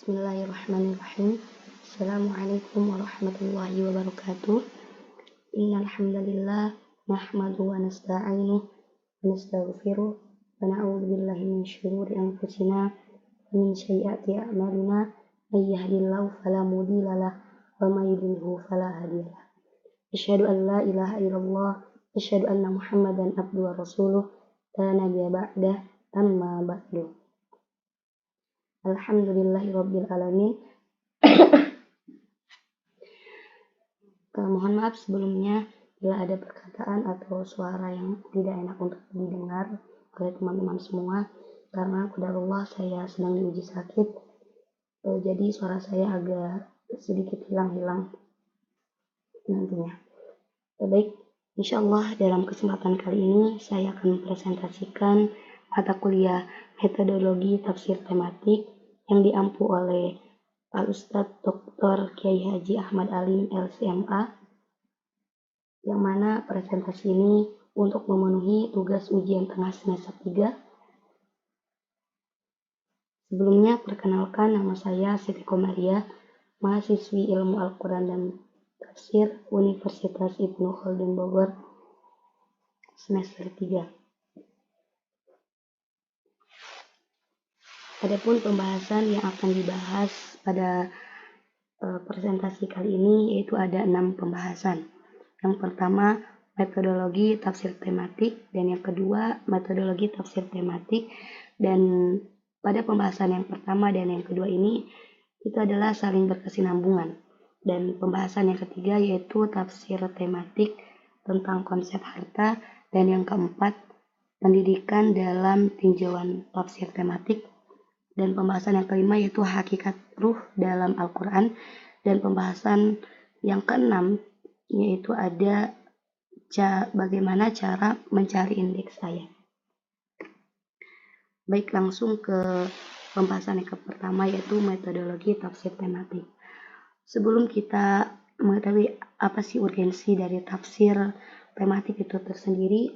Bismillahirrahmanirrahim. Assalamualaikum warahmatullahi wabarakatuh. Innal hamdalillah nahmaduhu wa nasta'inuhu wa nastaghfiruh wa na'udzu billahi min syururi anfusina wa min sayyiati a'malina. May yahdihillahu fala mudilla lahu wa may yudlilhu fala hadiya lahu. Asyhadu an la ilaha illallah wa asyhadu anna Muhammadan abduhu wa rasuluh. La nabiyya ba'dah, amma ba'du. Alhamdulillahirabbil alamin. Mohon maaf sebelumnya bila ada perkataan atau suara yang tidak enak untuk didengar oleh teman-teman semua, karena qadarullah saya sedang diuji sakit, jadi suara saya agak sedikit hilang-hilang nantinya. Baik, insyaallah dalam kesempatan kali ini saya akan mempresentasikan mata kuliah metodologi tafsir tematik yang diampu oleh Al-Ustadz Dr. Kiai Haji Ahmad Alim LCMA, yang mana presentasi ini untuk memenuhi tugas ujian tengah semester 3. Sebelumnya perkenalkan, nama saya Siti Komaria, mahasiswi Ilmu Al-Quran dan Tafsir Universitas Ibnu Khaldun Bogor semester 3. Adapun pembahasan yang akan dibahas pada presentasi kali ini yaitu ada 6 pembahasan. Yang pertama, metodologi tafsir tematik, dan yang kedua, metodologi tafsir tematik. Dan pada pembahasan yang pertama dan yang kedua ini itu adalah saling berkesinambungan. Dan pembahasan yang ketiga yaitu tafsir tematik tentang konsep harta, dan yang keempat, pendidikan dalam tinjauan tafsir tematik. Dan pembahasan yang kelima yaitu hakikat ruh dalam Al-Quran. Dan pembahasan yang keenam yaitu ada bagaimana cara mencari indeks ayat. Baik, langsung ke pembahasan yang pertama yaitu metodologi tafsir tematik. Sebelum kita mengetahui apa sih urgensi dari tafsir tematik itu tersendiri,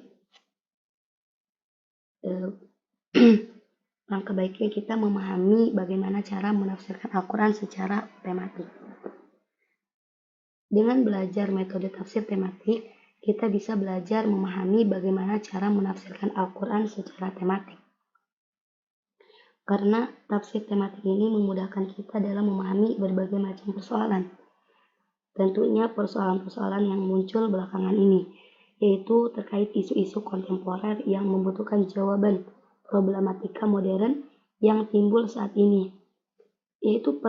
langkah baiknya kita memahami bagaimana cara menafsirkan Al-Quran secara tematik. Dengan belajar metode tafsir tematik, kita bisa belajar memahami bagaimana cara menafsirkan Al-Quran secara tematik. Karena tafsir tematik ini memudahkan kita dalam memahami berbagai macam persoalan. Tentunya persoalan-persoalan yang muncul belakangan ini, yaitu terkait isu-isu kontemporer yang membutuhkan jawaban problematika modern yang timbul saat ini, yaitu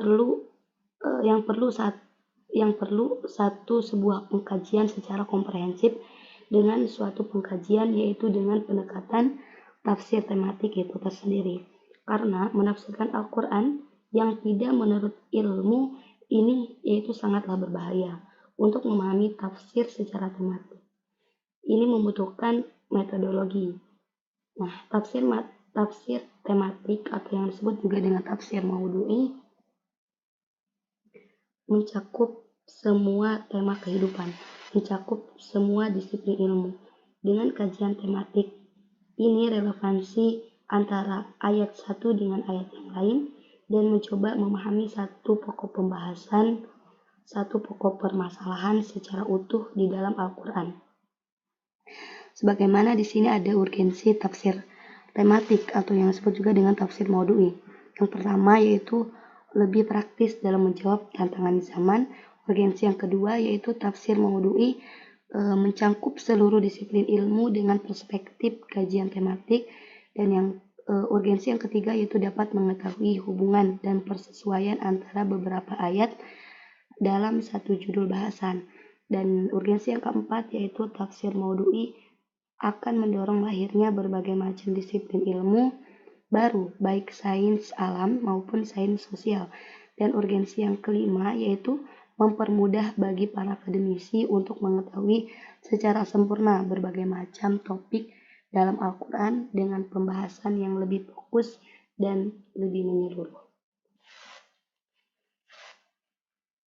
yang perlu sebuah pengkajian secara komprehensif dengan suatu pengkajian, yaitu dengan pendekatan tafsir tematik itu tersendiri. Karena menafsirkan Al-Quran yang tidak menurut ilmu ini yaitu sangatlah berbahaya untuk memahami tafsir secara tematik. Ini membutuhkan metodologi. Nah, tafsir tematik atau yang disebut juga dengan tafsir maudhu'i mencakup semua tema kehidupan, mencakup semua disiplin ilmu. Dengan kajian tematik ini relevansi antara ayat satu dengan ayat yang lain, dan mencoba memahami satu pokok pembahasan, satu pokok permasalahan secara utuh di dalam Al-Quran. Sebagaimana di sini ada urgensi tafsir tematik atau yang disebut juga dengan tafsir maudhu'i. Yang pertama yaitu lebih praktis dalam menjawab tantangan zaman. Urgensi yang kedua yaitu tafsir maudhu'i mencangkup seluruh disiplin ilmu dengan perspektif kajian tematik. Dan yang urgensi yang ketiga yaitu dapat mengetahui hubungan dan persesuaian antara beberapa ayat dalam satu judul bahasan. Dan urgensi yang keempat yaitu tafsir maudhu'i akan mendorong lahirnya berbagai macam disiplin ilmu baru, baik sains alam maupun sains sosial. Dan urgensi yang kelima yaitu mempermudah bagi para akademisi untuk mengetahui secara sempurna berbagai macam topik dalam Al-Quran dengan pembahasan yang lebih fokus dan lebih menyeluruh.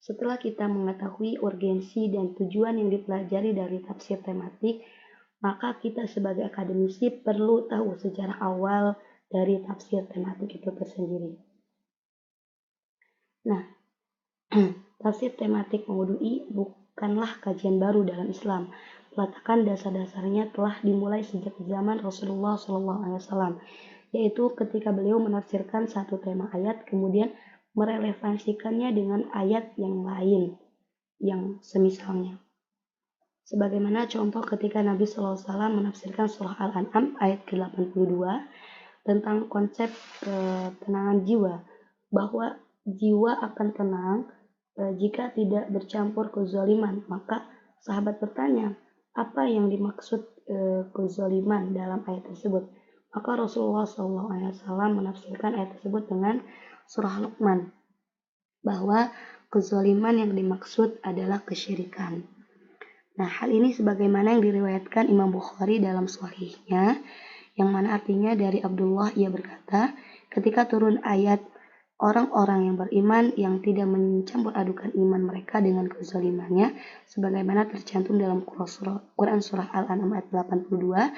Setelah kita mengetahui urgensi dan tujuan yang dipelajari dari tafsir tematik, maka kita sebagai akademisi perlu tahu sejarah awal dari tafsir tematik itu tersendiri. Nah, tafsir tematik maudu'i bukanlah kajian baru dalam Islam. Peletakan dasar-dasarnya telah dimulai sejak zaman Rasulullah SAW, yaitu ketika beliau menafsirkan satu tema ayat, kemudian merelevansikannya dengan ayat yang lain yang semisalnya. Sebagaimana contoh ketika Nabi SAW menafsirkan surah Al-An'am ayat ke-82 tentang konsep ketenangan jiwa, bahwa jiwa akan tenang jika tidak bercampur kezaliman. Maka sahabat bertanya, apa yang dimaksud kezaliman dalam ayat tersebut? Maka Rasulullah SAW menafsirkan ayat tersebut dengan surah Luqman, bahwa kezaliman yang dimaksud adalah kesyirikan. Nah, hal ini sebagaimana yang diriwayatkan Imam Bukhari dalam Shahihnya, yang mana artinya dari Abdullah, ia berkata, ketika turun ayat orang-orang yang beriman yang tidak mencampur adukan iman mereka dengan kezalimannya, sebagaimana tercantum dalam Quran surah Al-An'am ayat 82,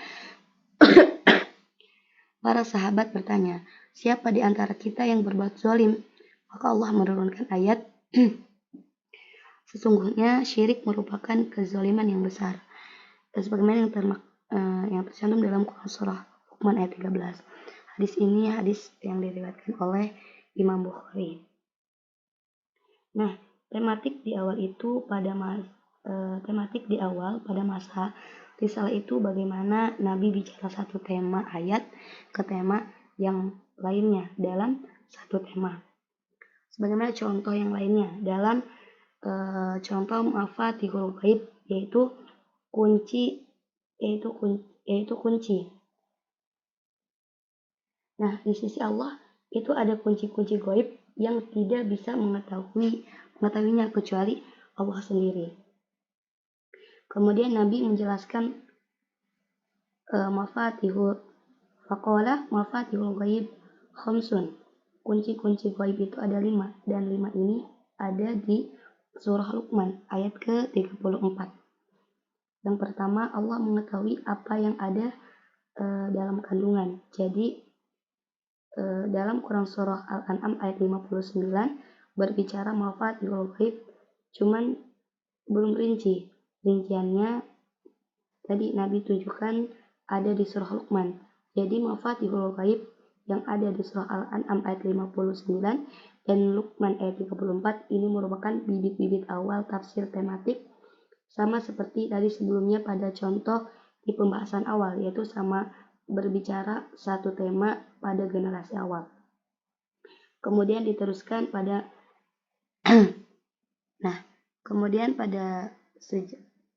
para sahabat bertanya, siapa di antara kita yang berbuat zalim? Maka Allah menurunkan ayat, sesungguhnya syirik merupakan kezaliman yang besar. Sebagaimana yang tercantum dalam Quran surah Luqman ayat 13. Hadis ini hadis yang diriwayatkan oleh Imam Bukhari. Nah, tematik di awal pada masa risalah itu bagaimana Nabi bicara satu tema ayat ke tema yang lainnya dalam satu tema. Sebagaimana contoh yang lainnya dalam contoh mafatihul ghaib, yaitu kunci. Nah, di sisi Allah itu ada kunci-kunci gaib yang tidak bisa mengetahuinya kecuali Allah sendiri. Kemudian Nabi menjelaskan mafatihul ghaib khamsun. Kunci-kunci gaib itu ada 5, dan 5 ini ada di surah Luqman ayat ke-34. Yang pertama, Allah mengetahui apa yang ada dalam kandungan. Jadi dalam Quran surah Al-An'am ayat 59 berbicara mafatihul ghaib, cuman belum rinci. Rinciannya tadi Nabi tunjukkan ada di surah Luqman. Jadi mafatihul ghaib yang ada di surah Al-An'am ayat 59 dan Luqman ayat 34 ini merupakan bibit-bibit awal tafsir tematik, sama seperti tadi sebelumnya pada contoh di pembahasan awal, yaitu sama berbicara satu tema pada generasi awal. Kemudian diteruskan pada kemudian pada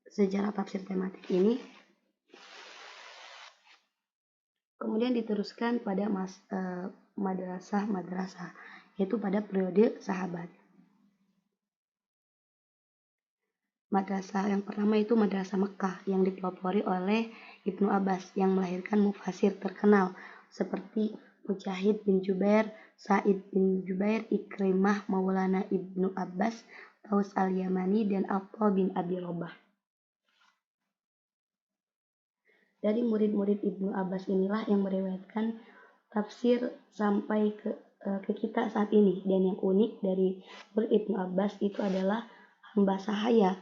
sejarah tafsir tematik ini, kemudian diteruskan pada madrasah, yaitu pada periode sahabat. Madrasah yang pertama itu Madrasah Mekkah yang dipelopori oleh Ibnu Abbas yang melahirkan mufasir terkenal seperti Mujahid bin Jubair, Sa'id bin Jubair, Ikrimah, Maulana Ibnu Abbas, Taus al-Yamani, dan Atha bin Abi Robah. Dari murid-murid Ibnu Abbas inilah yang meriwayatkan tafsir sampai ke kita saat ini. Dan yang unik dari murid Ibnu Abbas itu adalah hamba sahaya.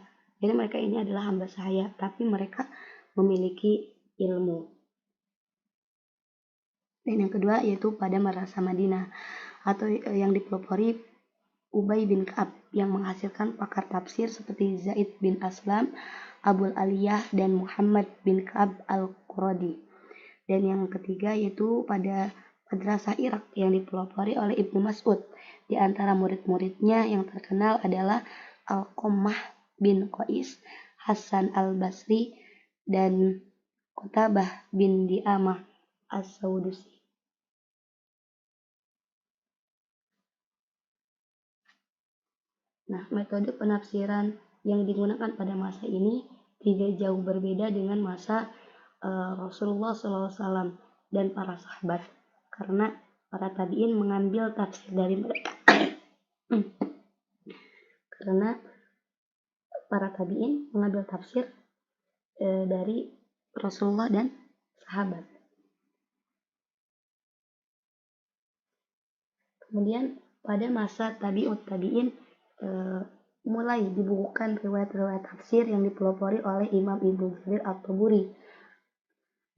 Jadi mereka ini adalah hamba sahaya, tapi mereka memiliki ilmu. Dan yang kedua yaitu pada Madrasah Madinah atau yang dipelopori Ubay bin Ka'ab yang menghasilkan pakar tafsir seperti Zaid bin Aslam, Abul Aliyah, dan Muhammad bin Ka'ab al-Quradi. Dan yang ketiga yaitu pada Madrasah Irak yang dipelopori oleh Ibnu Mas'ud. Di antara murid-muridnya yang terkenal adalah Al-Qammah bin Qais, Hasan al-Basri, dan Qutabah bin Di'amah as-Saudusi. Nah, metode penafsiran yang digunakan pada masa ini tidak jauh berbeda dengan masa Rasulullah SAW dan para sahabat, karena para tabi'in mengambil tafsir dari mereka. Karena para tabi'in mengambil tafsir dari Rasulullah dan sahabat. Kemudian pada masa tabi'ut tabi'in mulai dibukukan riwayat-riwayat tafsir yang dipelopori oleh Imam Ibnu Jarir At-Taburi.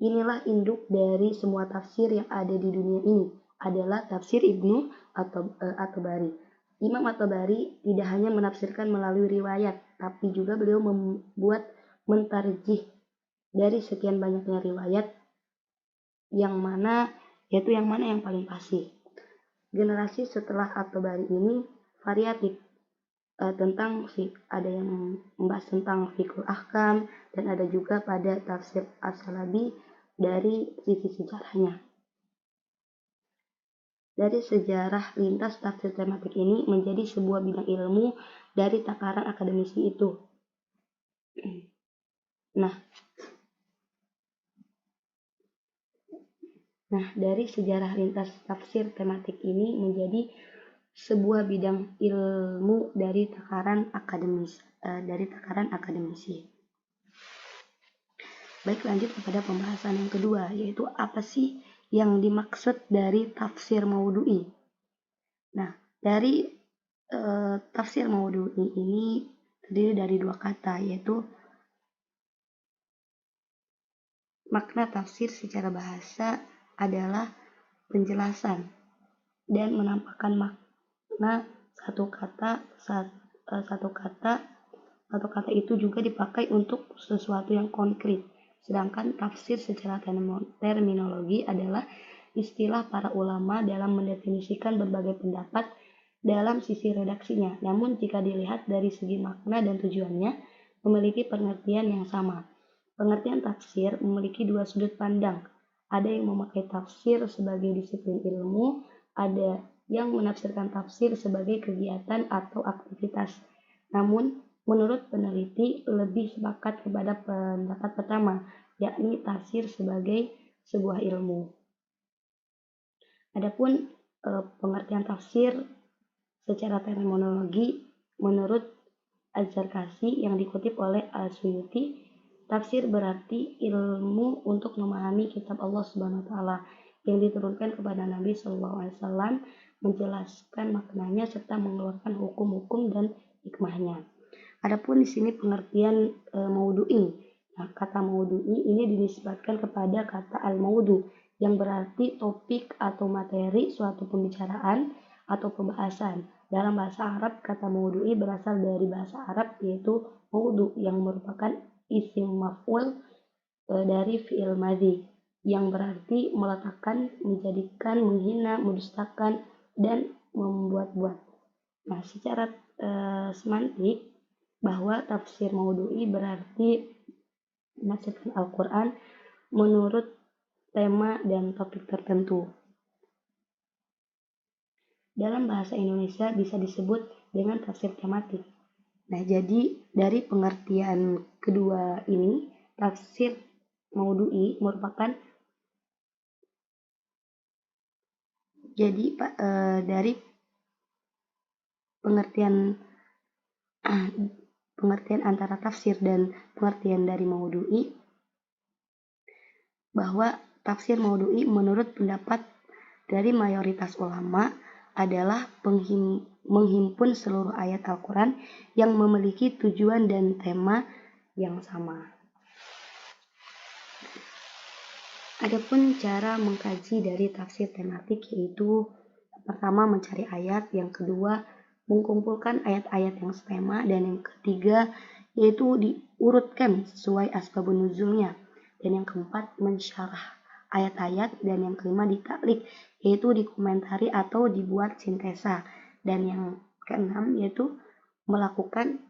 Inilah induk dari semua tafsir yang ada di dunia ini, adalah tafsir Ibnu At-Tabari. Imam At-Tabari tidak hanya menafsirkan melalui riwayat, tapi juga beliau membuat mentarjih dari sekian banyaknya riwayat yang mana yang paling fasih. Generasi setelah At-Tabari ini variatif tentang ada yang membahas tentang fiqhul ahkam, dan ada juga pada tafsir As-Salabi dari sisi sejarahnya. Dari sejarah lintas tafsir tematik ini menjadi sebuah bidang ilmu dari takaran akademisi itu. Nah, dari sejarah lintas tafsir tematik ini menjadi sebuah bidang ilmu dari takaran akademisi. Baik, lanjut kepada pembahasan yang kedua, yaitu apa sih yang dimaksud dari tafsir maudhu'i. Nah, dari tafsir maudhu'i ini terdiri dari dua kata, yaitu makna tafsir secara bahasa adalah penjelasan dan menampakkan makna satu kata itu juga dipakai untuk sesuatu yang konkret. Sedangkan tafsir secara terminologi adalah istilah para ulama dalam mendefinisikan berbagai pendapat dalam sisi redaksinya. Namun jika dilihat dari segi makna dan tujuannya, memiliki pengertian yang sama. Pengertian tafsir memiliki dua sudut pandang. Ada yang memakai tafsir sebagai disiplin ilmu, ada yang menafsirkan tafsir sebagai kegiatan atau aktivitas. Namun, menurut peneliti lebih sepakat kepada pendapat pertama, yakni tafsir sebagai sebuah ilmu. Adapun pengertian tafsir secara terminologi menurut Az-Zarkashi yang dikutip oleh Al-Suyuti, tafsir berarti ilmu untuk memahami kitab Allah Subhanahu wa taala yang diturunkan kepada Nabi Shallallahu alaihi wasallam, menjelaskan maknanya serta mengeluarkan hukum-hukum dan hikmahnya. Adapun di sini pengertian maudhu'i. Nah, kata maudhu'i ini dinisbatkan kepada kata al-maudhu yang berarti topik atau materi suatu pembicaraan atau pembahasan. Dalam bahasa Arab, kata maudhu'i berasal dari bahasa Arab yaitu maudhu yang merupakan isim maf'ul dari fi'il madhi yang berarti meletakkan, menjadikan, menghina, mendustakan, dan membuat-buat. Nah, secara semantik bahwa tafsir maudhu'i berarti menafsirkan Al-Quran menurut tema dan topik tertentu. Dalam bahasa Indonesia bisa disebut dengan tafsir tematik. Nah, jadi dari pengertian kedua ini, tafsir maudhu'i merupakan dari pengertian antara tafsir dan pengertian dari maudhu'i, bahwa tafsir maudhu'i menurut pendapat dari mayoritas ulama adalah menghimpun seluruh ayat Al-Quran yang memiliki tujuan dan tema yang sama. Adapun cara mengkaji dari tafsir tematik yaitu pertama mencari ayat, yang kedua mengumpulkan ayat-ayat yang setema, dan yang ketiga yaitu diurutkan sesuai asbabun nuzulnya, dan yang keempat mensyarah ayat-ayat, dan yang kelima ditaklik yaitu dikomentari atau dibuat sintesa, dan yang keenam yaitu melakukan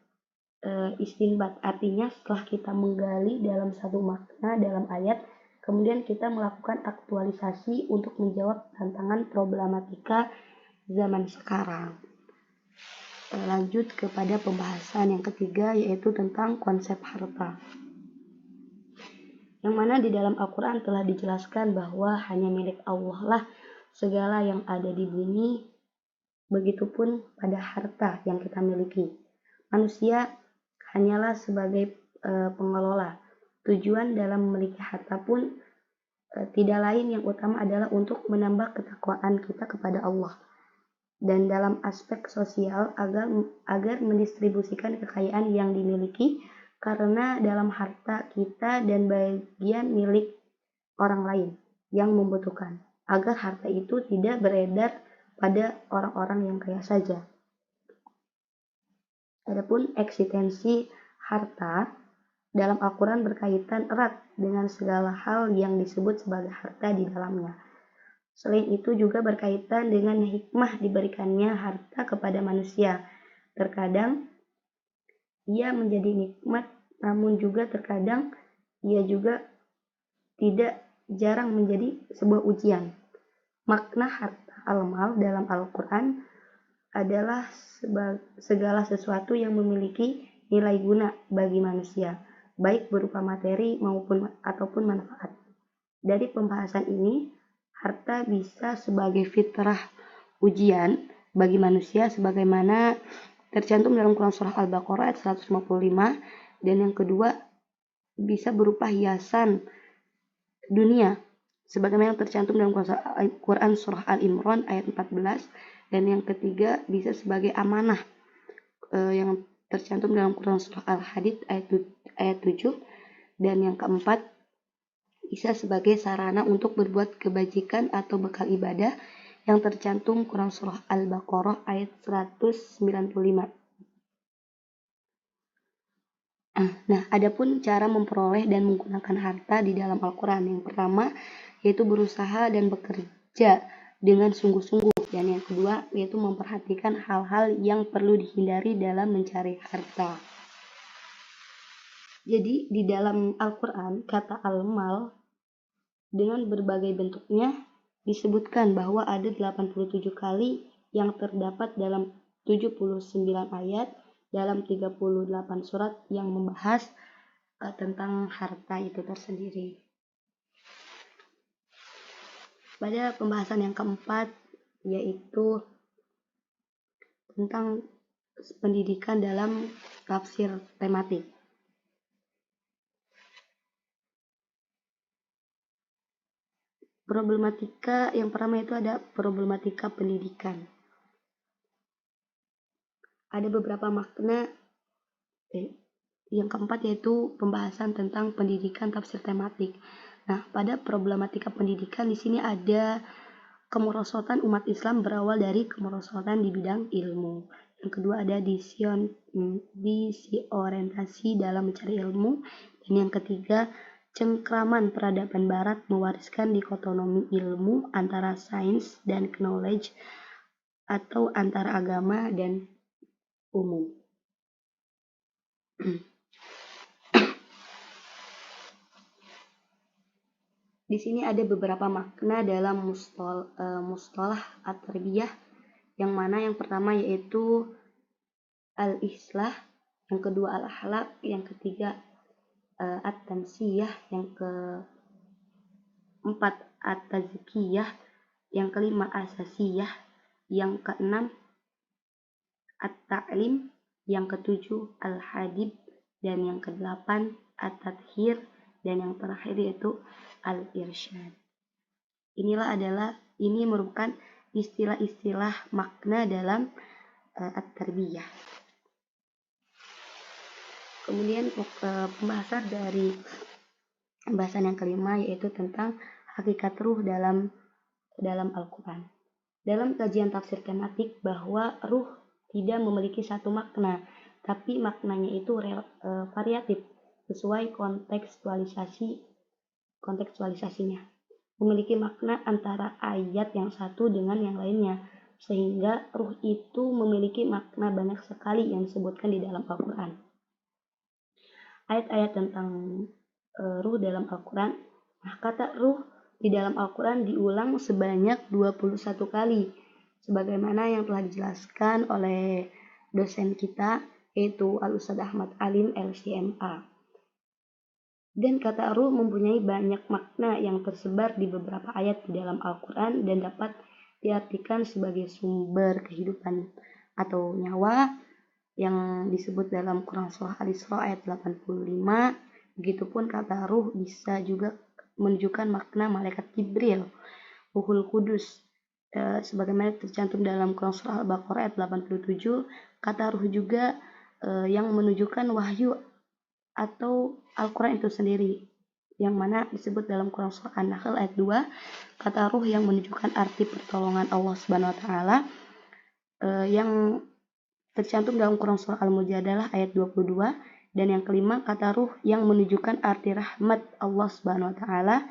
istinbat. Artinya setelah kita menggali dalam satu makna dalam ayat, kemudian kita melakukan aktualisasi untuk menjawab tantangan problematika zaman sekarang. Lanjut kepada pembahasan yang ketiga, yaitu tentang konsep harta. Yang mana di dalam Al-Quran telah dijelaskan bahwa hanya milik Allah lah segala yang ada di bumi, begitupun pada harta yang kita miliki. Manusia hanyalah sebagai pengelola. Tujuan dalam memiliki harta pun tidak lain yang utama adalah untuk menambah ketakwaan kita kepada Allah. dan dalam aspek sosial agar mendistribusikan kekayaan yang dimiliki, karena dalam harta kita dan bagian milik orang lain yang membutuhkan, agar harta itu tidak beredar pada orang-orang yang kaya saja. Adapun eksistensi harta dalam Al-Quran berkaitan erat dengan segala hal yang disebut sebagai harta di dalamnya. Selain itu juga berkaitan dengan hikmah diberikannya harta kepada manusia. Terkadang ia menjadi nikmat, namun juga terkadang ia juga tidak jarang menjadi sebuah ujian. Makna harta al-mal dalam Al-Quran adalah segala sesuatu yang memiliki nilai guna bagi manusia, baik berupa materi ataupun manfaat. Dari pembahasan ini, harta bisa sebagai fitrah ujian bagi manusia sebagaimana tercantum dalam Quran Surah Al-Baqarah ayat 155, dan yang kedua bisa berupa hiasan dunia sebagaimana yang tercantum dalam Quran Surah Al-Imran ayat 14, dan yang ketiga bisa sebagai amanah yang tercantum dalam Quran Surah Al-Hadid ayat 7, dan yang keempat bisa sebagai sarana untuk berbuat kebajikan atau bekal ibadah yang tercantum Quran Surah Al-Baqarah ayat 195. Nah, adapun cara memperoleh dan menggunakan harta di dalam Al-Quran. Yang pertama yaitu berusaha dan bekerja dengan sungguh-sungguh, dan yang kedua yaitu memperhatikan hal-hal yang perlu dihindari dalam mencari harta. Jadi di dalam Al-Quran kata al-mal dengan berbagai bentuknya disebutkan bahwa ada 87 kali yang terdapat dalam 79 ayat dalam 38 surat yang membahas tentang harta itu tersendiri. Pada pembahasan yang keempat yaitu tentang pendidikan dalam tafsir tematik. Problematika yang pertama itu ada problematika pendidikan. Ada beberapa makna. Yang keempat yaitu pembahasan tentang pendidikan tafsir tematik. Nah, pada problematika pendidikan di sini ada kemerosotan umat Islam berawal dari kemerosotan di bidang ilmu. Yang kedua ada disorientasi dalam mencari ilmu, dan yang ketiga cengkraman peradaban barat mewariskan dikotomi ilmu antara sains dan knowledge atau antara agama dan umum. Di sini ada beberapa makna dalam mustalah at-tarbiyah, yang mana yang pertama yaitu al-islah, yang kedua al-akhlaq, yang ketiga at-tansiyah, yang keempat at-tazkiyah, yang kelima asasiyah, yang keenam at-ta'lim, yang ketujuh al-hadib, dan yang kedelapan at-tadhir, dan yang terakhir yaitu al-irsyad. Ini merupakan istilah-istilah makna dalam at-tarbiyah. Kemudian pembahasan yang kelima yaitu tentang hakikat ruh dalam Al-Quran. Dalam kajian tafsir tematik bahwa ruh tidak memiliki satu makna, tapi maknanya itu variatif sesuai kontekstualisasinya. Memiliki makna antara ayat yang satu dengan yang lainnya, sehingga ruh itu memiliki makna banyak sekali yang disebutkan di dalam Al-Quran. Ayat-ayat tentang ruh dalam Al-Quran. Nah, kata ruh di dalam Al-Quran diulang sebanyak 21 kali, sebagaimana yang telah dijelaskan oleh dosen kita, yaitu Al-Ustadz Ahmad Alim LCMA. Dan kata ruh mempunyai banyak makna yang tersebar di beberapa ayat di dalam Al-Quran dan dapat diartikan sebagai sumber kehidupan atau nyawa yang disebut dalam Quran Surah Al-Isra ayat 85. Begitupun kata ruh bisa juga menunjukkan makna malaikat Jibril, Ruhul Kudus, sebagaimana tercantum dalam Quran surah Al-Baqarah ayat 87, kata ruh juga yang menunjukkan wahyu atau Al-Quran itu sendiri, yang mana disebut dalam Quran surah An-Nahl ayat 2, kata ruh yang menunjukkan arti pertolongan Allah Subhanahu wa taala, yang tercantum dalam Quran surah Al-Mujadalah ayat 22, dan yang kelima kata ruh yang menunjukkan arti rahmat Allah Subhanahu wa taala,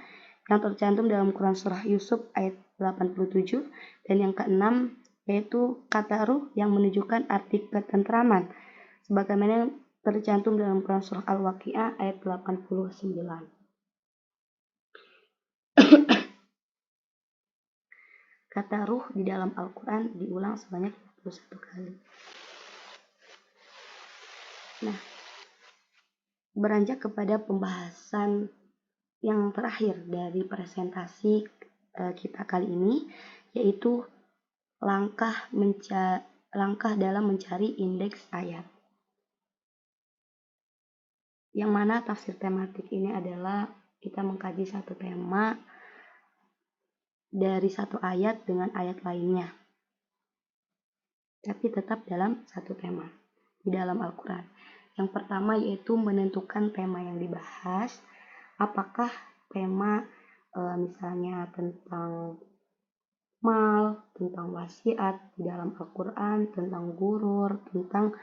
yang tercantum dalam Quran surah Yusuf ayat 87, dan yang keenam yaitu kata ruh yang menunjukkan arti ketentraman sebagaimana tercantum dalam Quran surah Al-Waqiah ayat 89. Kata ruh di dalam Al-Quran diulang sebanyak 21 kali. Nah, beranjak kepada pembahasan yang terakhir dari presentasi kita kali ini, yaitu langkah dalam mencari indeks ayat. Yang mana tafsir tematik ini adalah kita mengkaji satu tema dari satu ayat dengan ayat lainnya, tapi tetap dalam satu tema di dalam Al-Quran. Yang pertama yaitu menentukan tema yang dibahas. Apakah tema misalnya tentang mal, tentang wasiat di dalam Al-Quran, tentang gurur, tentang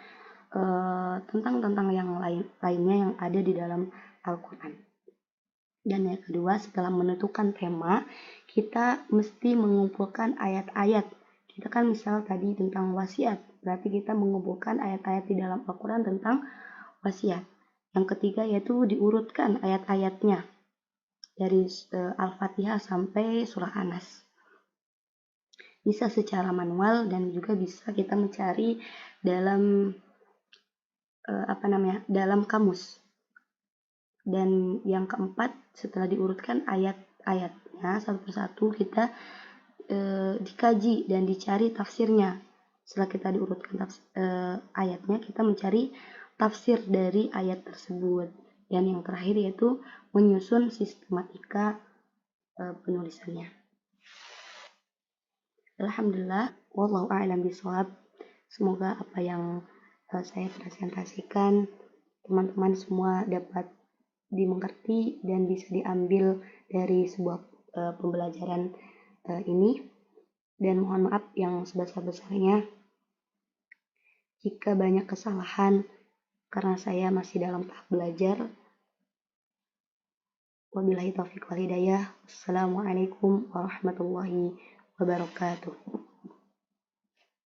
yang lainnya yang ada di dalam Al-Quran. Dan yang kedua, setelah menentukan tema, kita mesti mengumpulkan ayat-ayat. Kita kan misal tadi tentang wasiat, berarti kita mengumpulkan ayat-ayat di dalam Al-Quran tentang wasiat. Yang ketiga yaitu diurutkan ayat-ayatnya dari Al-Fatihah sampai surah An-Nas. Bisa secara manual dan juga bisa kita mencari dalam dalam kamus. Dan yang keempat, setelah diurutkan ayat-ayatnya satu persatu, kita dikaji dan dicari tafsirnya. Setelah kita diurutkan ayatnya, kita mencari tafsir dari ayat tersebut. Dan yang terakhir yaitu menyusun sistematika penulisannya. Alhamdulillah, wallahu a'lam bishawab. Semoga apa yang saya presentasikan teman-teman semua dapat dimengerti dan bisa diambil dari sebuah pembelajaran ini. Dan mohon maaf yang sebesar-besarnya jika banyak kesalahan karena saya masih dalam tahap belajar. Wabillahi taufiq wal hidayah. Wassalamualaikum warahmatullahi wabarakatuh.